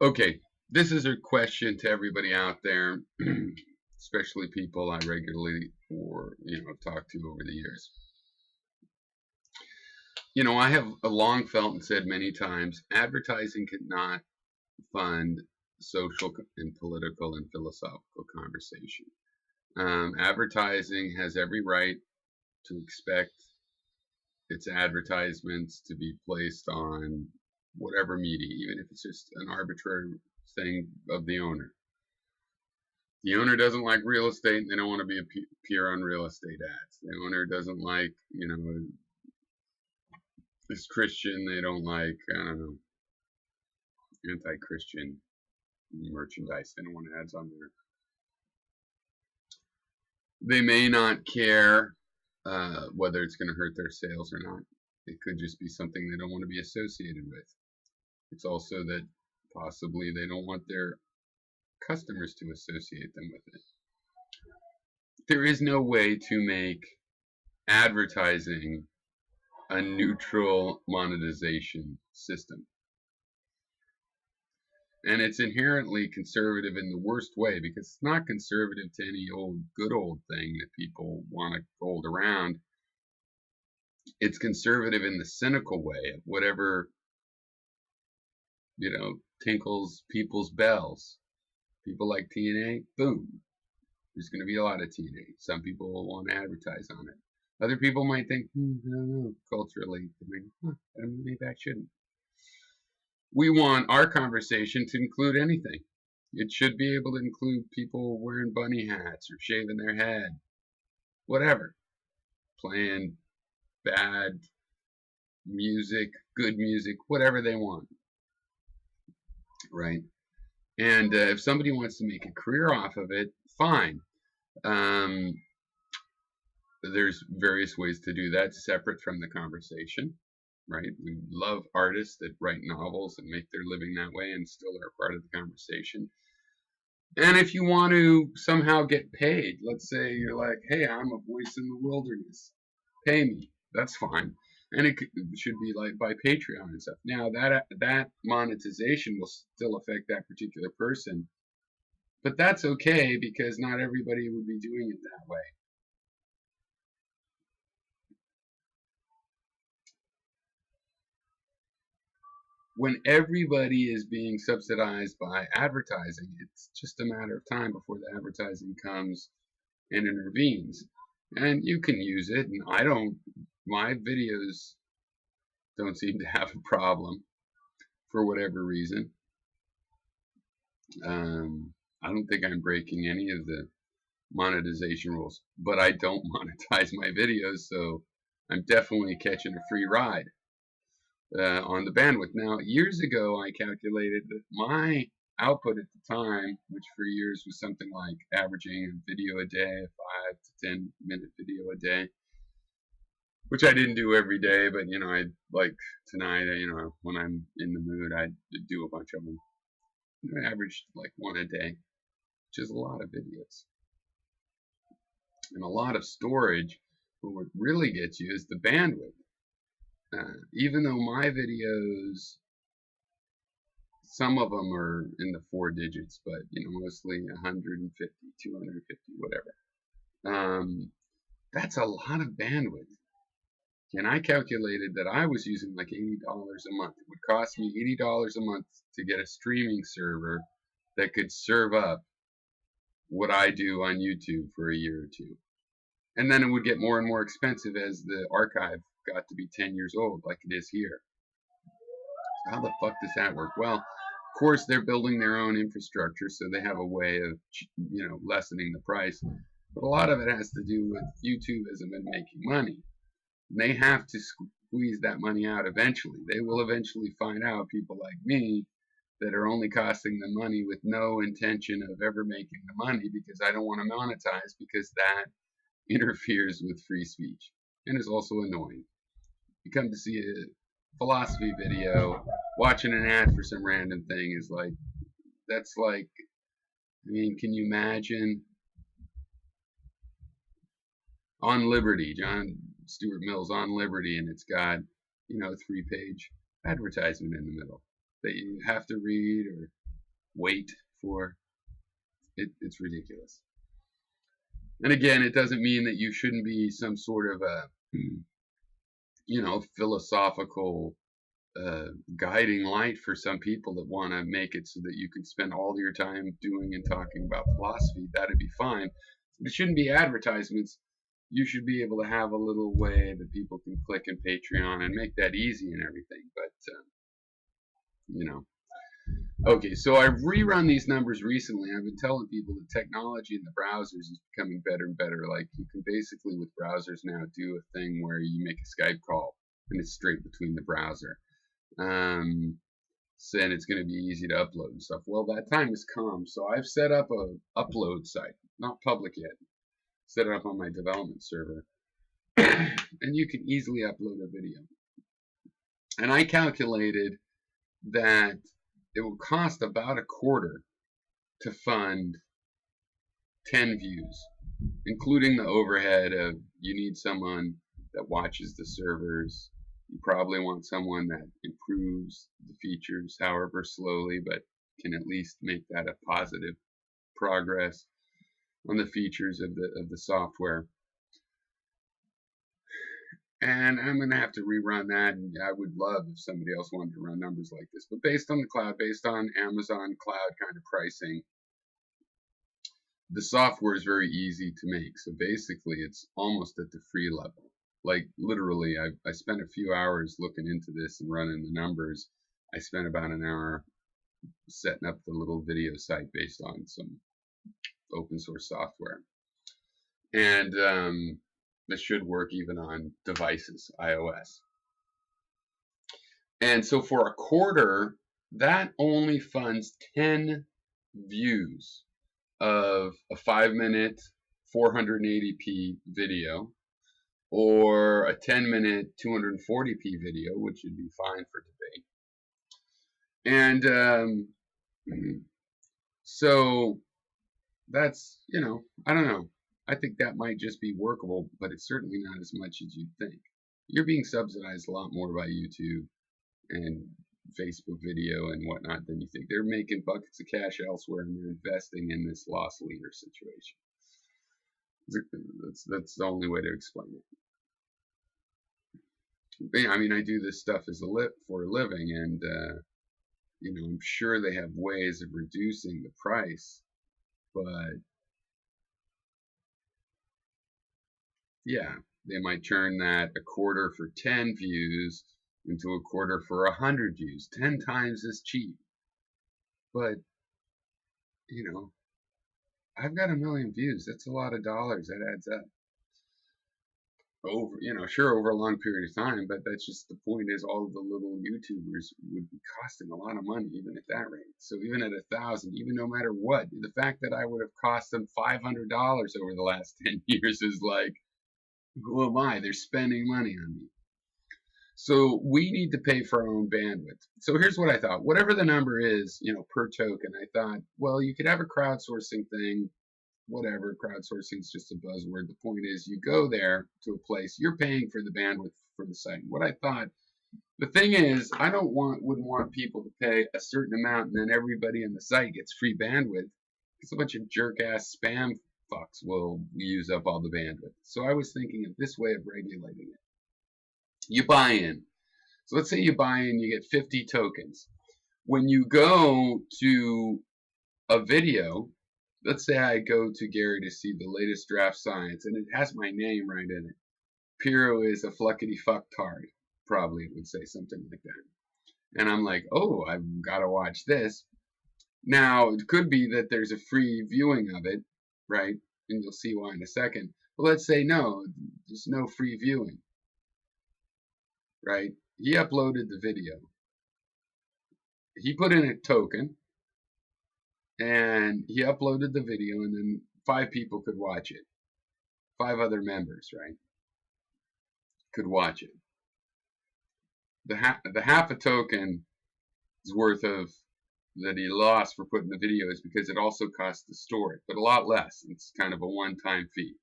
Okay, this is a question to everybody out there, especially people I regularly or have talked to over the years. I have long felt and said many times, advertising cannot fund social and political and philosophical conversation. Advertising has every right to expect its advertisements to be placed on whatever media, even if it's just an arbitrary thing of the owner. The owner doesn't like real estate and they don't want to appear on real estate ads. The owner doesn't like, is Christian. They don't like, I don't know, anti-Christian merchandise. They don't want ads on there. They may not care whether it's going to hurt their sales or not. It could just be something they don't want to be associated with. It's also that possibly they don't want their customers to associate them with it. There is no way to make advertising a neutral monetization system. And it's inherently conservative in the worst way because it's not conservative to any good old thing that people want to hold around. It's conservative in the cynical way of whatever, tinkles people's bells. People like TNA, boom. There's going to be a lot of TNA. Some people will want to advertise on it. Other people might think, I don't know, culturally, maybe I shouldn't. We want our conversation to include anything. It should be able to include people wearing bunny hats or shaving their head, whatever, playing bad music, good music, whatever they want, right? And if somebody wants to make a career off of it, fine. There's various ways to do that separate from the conversation, right? We love artists that write novels and make their living that way and still are part of the conversation. And if you want to somehow get paid, let's say you're like, hey, I'm a voice in the wilderness, pay me. That's fine. And it should be like by Patreon and stuff. Now that monetization will still affect that particular person, but that's okay because not everybody would be doing it that way. When everybody is being subsidized by advertising, it's just a matter of time before the advertising comes and intervenes. And you can use it, and my videos don't seem to have a problem for whatever reason. I don't think I'm breaking any of the monetization rules, but I don't monetize my videos, so I'm definitely catching a free ride on the bandwidth. Now, years ago, I calculated that my output at the time, which for years was something like averaging a video a day, a 5 to 10-minute video a day, which I didn't do every day, but I like tonight, when I'm in the mood, I do a bunch of them. I averaged like one a day, which is a lot of videos and a lot of storage. But what really gets you is the bandwidth. Even though my videos, some of them are in the 4 digits, but mostly 150, 250, whatever. That's a lot of bandwidth. And I calculated that I was using like $80 a month. It would cost me $80 a month to get a streaming server that could serve up what I do on YouTube for a year or two. And then it would get more and more expensive as the archive got to be 10 years old, like it is here. So how the fuck does that work? Well, of course, they're building their own infrastructure, so they have a way of, lessening the price. But a lot of it has to do with YouTube hasn't been making money. And they have to squeeze that money out eventually. They will eventually find out, people like me, that are only costing them money with no intention of ever making the money because I don't want to monetize because that interferes with free speech and is also annoying. You come to see a philosophy video, watching an ad for some random thing is like, that's like, can you imagine On Liberty, John Stuart Mill's On Liberty, and it's got, a 3-page advertisement in the middle that you have to read, or wait for it. It's ridiculous. And again, it doesn't mean that you shouldn't be some sort of a, philosophical guiding light for some people that want to make it so that you can spend all your time doing and talking about philosophy. That'd be fine. It shouldn't be advertisements. You should be able to have a little way that people can click in Patreon and make that easy and everything. But, Okay, so I've rerun these numbers recently. I've been telling people that technology in the browsers is becoming better and better. Like, you can basically, with browsers now, do a thing where you make a Skype call and it's straight between the browser. And it's going to be easy to upload and stuff. Well, that time has come, so I've set up a upload site, not public yet. Set it up on my development server, and you can easily upload a video. And I calculated that it will cost about $0.25 to fund 10 views, including the overhead of you need someone that watches the servers. You probably want someone that improves the features, however slowly, but can at least make that a positive progress on the features of the software. And I'm going to have to rerun that, and I would love if somebody else wanted to run numbers like this. But based on the cloud, based on Amazon cloud kind of pricing, the software is very easy to make. So basically, it's almost at the free level. Like, literally, I spent a few hours looking into this and running the numbers. I spent about an hour setting up the little video site based on some open source software. And this should work even on devices, iOS. And so for $0.25, that only funds 10 views of a 5-minute 480p video, or a 10-minute 240p video, which would be fine for debate. And so that's, I don't know. I think that might just be workable, but it's certainly not as much as you'd think. You're being subsidized a lot more by YouTube and Facebook video and whatnot than you think. They're making buckets of cash elsewhere, and they're investing in this loss leader situation. That's the only way to explain it. I mean, I do this stuff for a living, and I'm sure they have ways of reducing the price, but yeah, they might turn that $0.25 for 10 views into $0.25 for 100 views, 10 times as cheap. But, I've got 1 million views. That's a lot of dollars. That adds up. Over a long period of time, but that's just the point is all of the little YouTubers would be costing a lot of money even at that rate. So even at 1,000, even no matter what, the fact that I would have cost them $500 over the last 10 years is like, who am I? They're spending money on me. So we need to pay for our own bandwidth. So here's what I thought. Whatever the number is, per token, I thought, well, you could have a crowdsourcing thing. Whatever, crowdsourcing is just a buzzword. The point is, you go there to a place, you're paying for the bandwidth for the site. What I thought, the thing is, I wouldn't want people to pay a certain amount and then everybody on the site gets free bandwidth, because a bunch of jerk-ass spam fucks will use up all the bandwidth. So I was thinking of this way of regulating it. You buy in. So let's say you buy in, you get 50 tokens. When you go to a video, let's say I go to Gary to see the latest draft science, and it has my name right in it. Piro is a fluckety fucktard. Probably it would say something like that. And I'm like, oh, I've got to watch this. Now, it could be that there's a free viewing of it, right? And you'll see why in a second. But let's say no, there's no free viewing, right? He uploaded the video. He put in a token, and he uploaded the video, and then 5 people could watch it. 5 other members, right, could watch it. The half a token is worth of that he lost for putting the video is because it also costs to store it, but a lot less. It's kind of a one-time fee.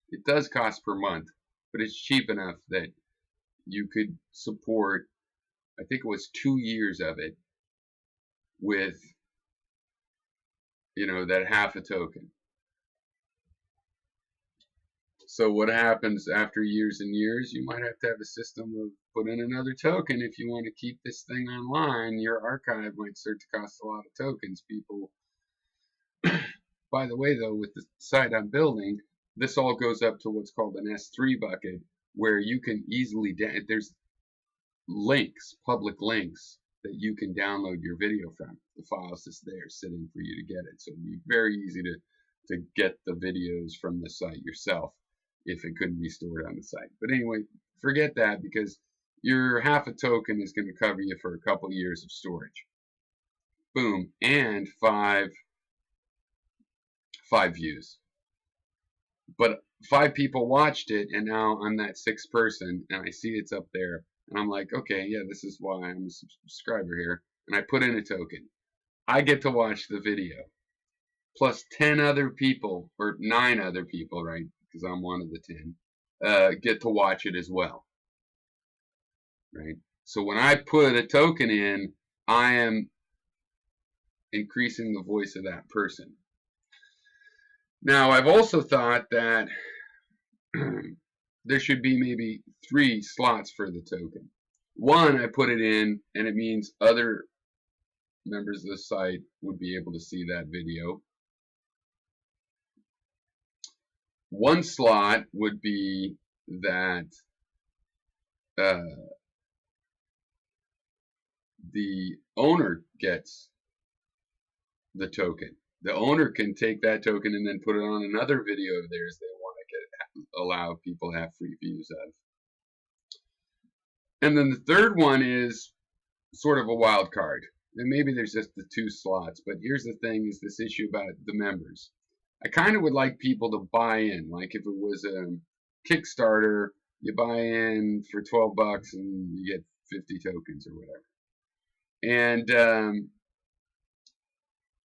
It does cost per month, but it's cheap enough that you could support, I think it was 2 years of it, with that half a token. So what happens after years and years? You might have to have a system of put in another token if you want to keep this thing online. Your archive might start to cost a lot of tokens. People, by the way, though, with the site I'm building, this all goes up to what's called an S3 bucket, where you can easily, there's links, public links, that you can download your video from. The file's just there sitting for you to get it. So it'd be very easy to get the videos from the site yourself if it couldn't be stored on the site. But anyway, forget that, because your half a token is going to cover you for a couple years of storage. Boom. And five views. But 5 people watched it, and now I'm that 6th person, and I see it's up there, and I'm like, okay, yeah, this is why I'm a subscriber here, and I put in a token. I get to watch the video, plus 10 other people, or 9 other people, right, because I'm one of the 10, get to watch it as well, right? So when I put a token in, I am increasing the voice of that person. Now, I've also thought that there should be maybe 3 slots for the token. One, I put it in, and it means other members of the site would be able to see that video. One slot would be that the owner gets the token. The owner can take that token and then put it on another video of theirs they want to allow people to have free views of. And then the third one is sort of a wild card. And maybe there's just the 2 slots, but here's the thing, is this issue about the members. I kind of would like people to buy in, like if it was a Kickstarter, you buy in for 12 bucks and you get 50 tokens or whatever. And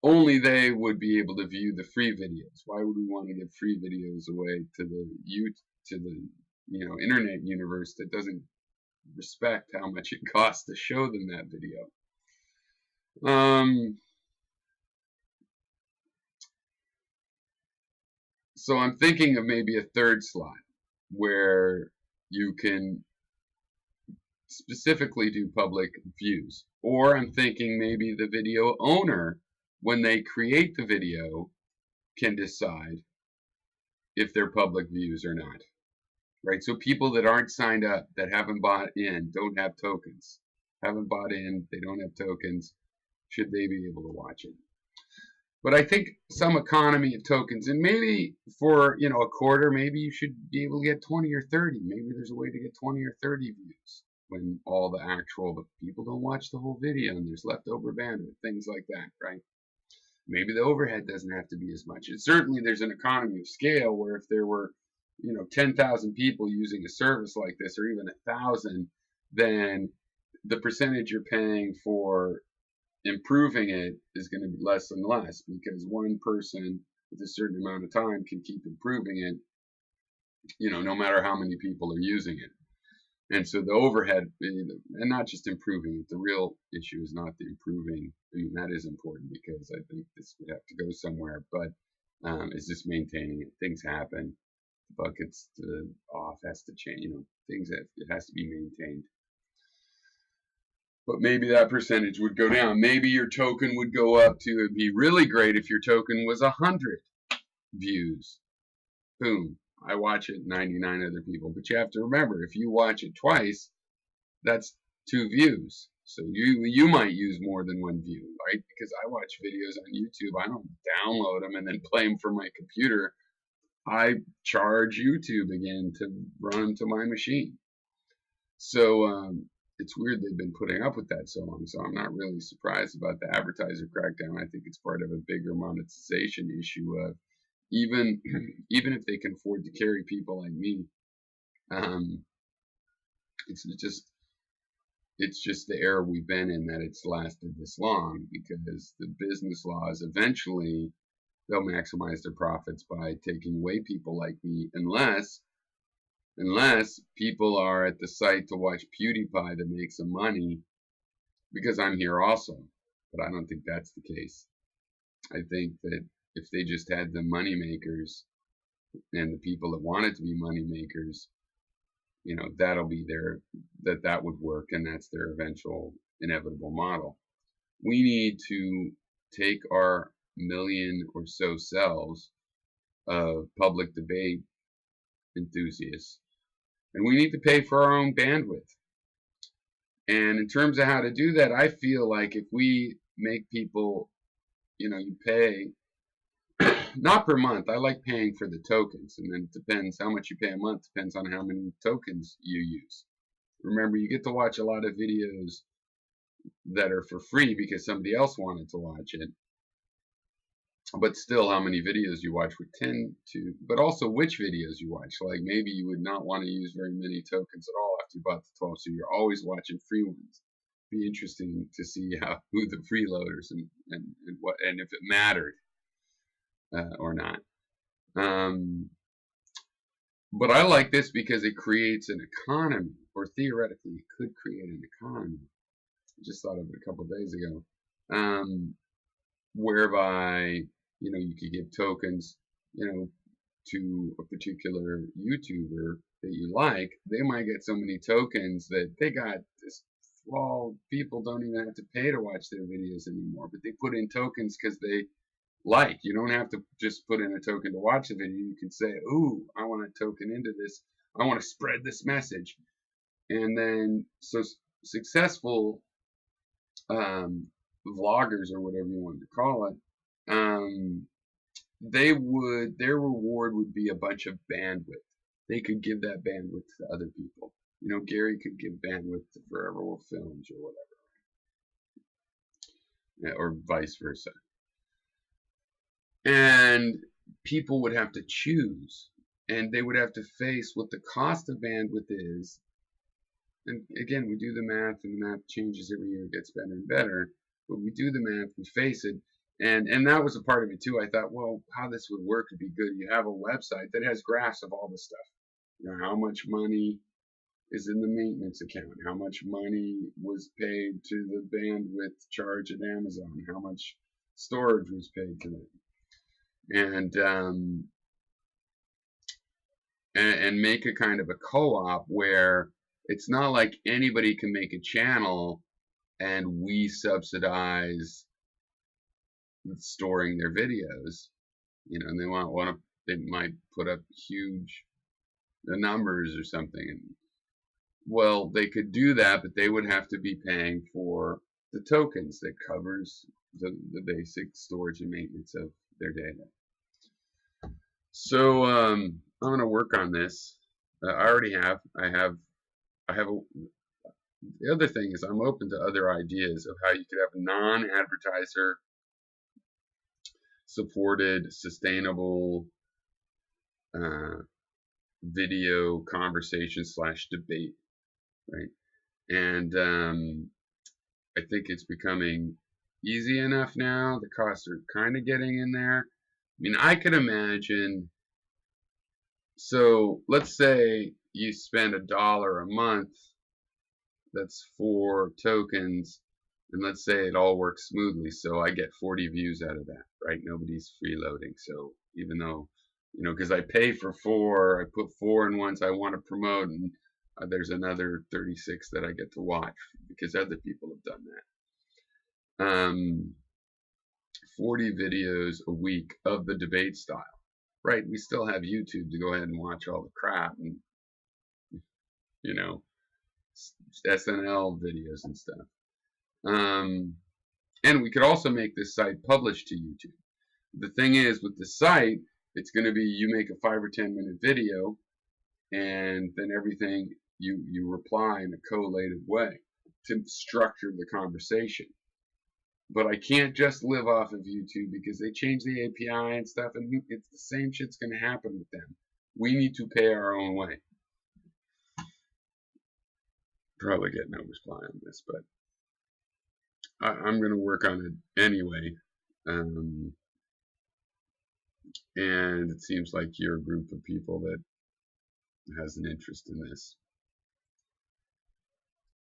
only they would be able to view the free videos. Why would we want to give free videos away to the internet universe that doesn't respect how much it costs to show them that video? So I'm thinking of maybe a 3rd slot where you can specifically do public views. Or I'm thinking maybe the video owner, when they create the video, can decide if they're public views or not. Right? So people that aren't signed up, that haven't bought in, don't have tokens. Haven't bought in, they don't have tokens, should they be able to watch it? But I think some economy of tokens, and maybe for a quarter, maybe you should be able to get 20 or 30. Maybe there's a way to get 20 or 30 views when all the people don't watch the whole video and there's leftover bandwidth, things like that, right? Maybe the overhead doesn't have to be as much. And certainly there's an economy of scale where if there were 10,000 people using a service like this, or even 1,000, then the percentage you're paying for improving it is going to be less and less, because one person with a certain amount of time can keep improving it, no matter how many people are using it. And so the overhead, and not just improving it, the real issue is not the improving. I mean, that is important because I think this would have to go somewhere, but it's just maintaining it. Things happen. The buckets off has to change, things it has to be maintained. But maybe that percentage would go down. Maybe your token would go up to, it'd be really great if your token was 100 views. Boom. I watch it, 99 other people. But you have to remember, if you watch it twice, that's 2 views. So you might use more than 1 view, right? Because I watch videos on YouTube. I don't download them and then play them from my computer. I charge YouTube again to run them to my machine. So it's weird they've been putting up with that so long. So I'm not really surprised about the advertiser crackdown. I think it's part of a bigger monetization issue of even if they can afford to carry people like me, it's just the era we've been in that it's lasted this long, because the business laws eventually they'll maximize their profits by taking away people like me, unless people are at the site to watch PewDiePie to make some money, because I'm here also. But I don't think that's the case. I think that if they just had the money makers and the people that want it to be money makers, that'll be that would work, and that's their eventual inevitable model. We need to take our million or so selves of public debate enthusiasts, and we need to pay for our own bandwidth. And in terms of how to do that, I feel like if we make people, you pay not per month. I like paying for the tokens, and then it depends how much you pay a month, depends on how many tokens you use. Remember, you get to watch a lot of videos that are for free because somebody else wanted to watch it. But still, how many videos you watch would tend to, but also which videos you watch. Like maybe you would not want to use very many tokens at all after you bought the 12, so you're always watching free ones. Be interesting to see who the freeloaders and what, and if it mattered or not. But I like this because it creates an economy, or theoretically it could create an economy. I just thought of it a couple of days ago, whereby you could give tokens, to a particular YouTuber that you like. They might get so many tokens that they got this. Well, people don't even have to pay to watch their videos anymore, but they put in tokens because they like. You don't have to just put in a token to watch the video. You can say, ooh, I want to token into this. I want to spread this message. And then, so successful vloggers, or whatever you want to call it, their reward would be a bunch of bandwidth. They could give that bandwidth to other people. Gary could give bandwidth to Forever Wolf Films or whatever, or vice versa. And people would have to choose, and they would have to face what the cost of bandwidth is. And again, we do the math, and the math changes every year, it gets better and better. But we do the math, we face it, and that was a part of it too. I thought, well, how this would work would be good. You have a website that has graphs of all the stuff. How much money is in the maintenance account, how much money was paid to the bandwidth charge at Amazon, how much storage was paid to them. And make a kind of a co-op where it's not like anybody can make a channel and we subsidize storing their videos, and they might put up huge numbers or something. And, well, they could do that, but they would have to be paying for the tokens that covers the basic storage and maintenance of their data. So I'm going to work on this. I already have. The other thing is I'm open to other ideas of how you could have non-advertiser supported, sustainable video conversation / debate, right? And I think it's becoming easy enough now. The costs are kind of getting in there. I mean, I could imagine, so let's say you spend $1 a month, that's 4 tokens, and let's say it all works smoothly, so I get 40 views out of that, right? Nobody's freeloading, so even though, because I pay for 4, I put 4 in ones I want to promote, and there's another 36 that I get to watch because other people have done that. 40 videos a week of the debate style, right? We still have YouTube to go ahead and watch all the crap and, SNL videos and stuff. And we could also make this site published to YouTube. The thing is, with the site, it's going to be you make a 5 or 10 minute video, and then everything you reply in a collated way to structure the conversation. But I can't just live off of YouTube because they change the API and stuff, and it's the same shit's going to happen with them. We need to pay our own way. Probably get no reply on this, but I'm going to work on it anyway. And it seems like you're a group of people that has an interest in this.